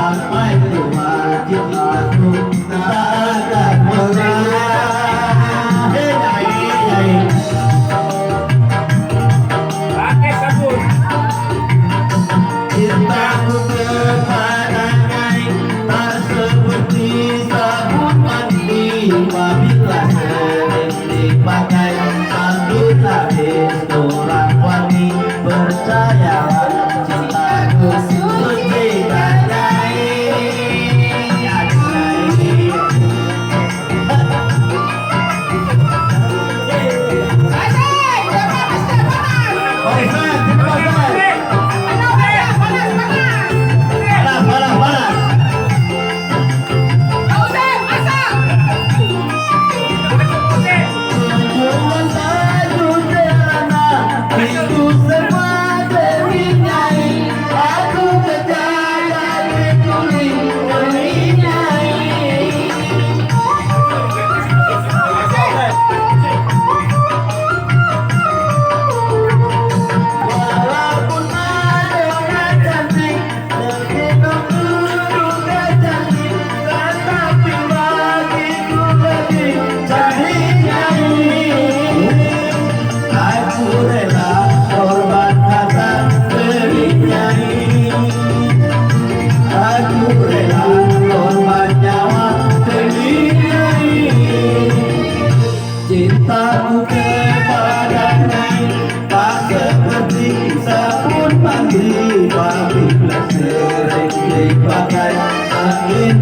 sampai tua kita aku tak akan pernah. Pakai sabun. Cintaku kepadanya tak seperti sabun mandi, apabila sering dipakai sambut habis orang wangi. Percayalah cintaku seperti badai. Cintaku kepadanya tak seperti sabun mandi, apabila sering dipakai angin